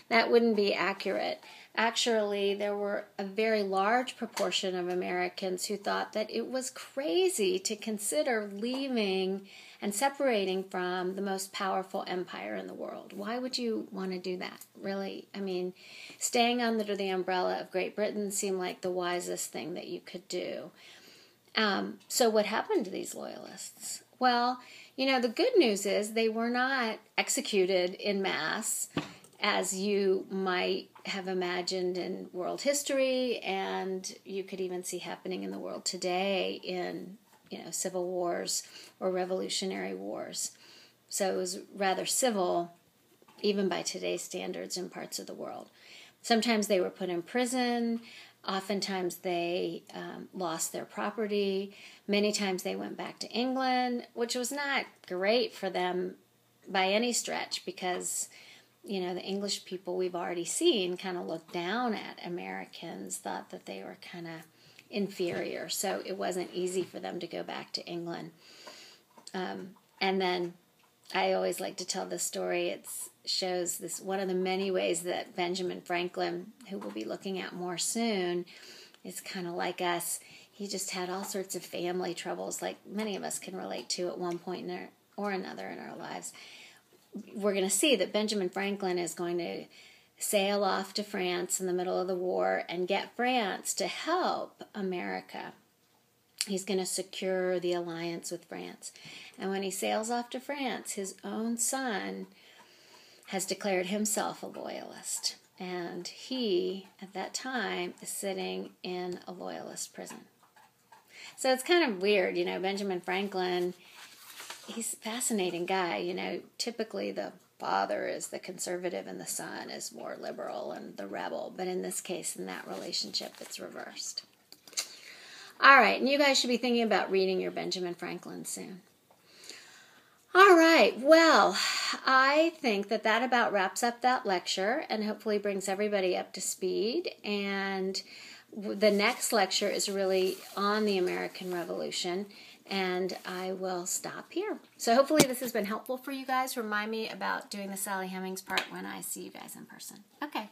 That wouldn't be accurate. Actually, there were a very large proportion of Americans who thought that it was crazy to consider leaving and separating from the most powerful empire in the world. Why would you want to do that? Really, I mean, staying under the umbrella of Great Britain seemed like the wisest thing that you could do. So what happened to these loyalists? Well, the good news is they were not executed en masse, as you might have imagined in world history, and you could even see happening in the world today in, civil wars or revolutionary wars. So it was rather civil, even by today's standards, in parts of the world. Sometimes they were put in prison. Oftentimes they lost their property. Many times they went back to England, which was not great for them by any stretch, because the English people we've already seen kind of looked down at Americans, thought that they were kind of inferior. So it wasn't easy for them to go back to England. And then I always like to tell this story. It shows this one of the many ways that Benjamin Franklin, who we'll be looking at more soon, is kind of like us. He just had all sorts of family troubles, like many of us can relate to at one point or another in our lives. We're going to see that Benjamin Franklin is going to sail off to France in the middle of the war and get France to help America. He's going to secure the alliance with France. And when he sails off to France, his own son has declared himself a loyalist. And he, at that time, is sitting in a loyalist prison. So it's kind of weird, Benjamin Franklin, he's a fascinating guy. Typically the father is the conservative and the son is more liberal and the rebel. But in this case, in that relationship, it's reversed. All right, and you guys should be thinking about reading your Benjamin Franklin soon. All right, well, I think that about wraps up that lecture and hopefully brings everybody up to speed. And the next lecture is really on the American Revolution, and I will stop here. So hopefully this has been helpful for you guys. Remind me about doing the Sally Hemings part when I see you guys in person. Okay.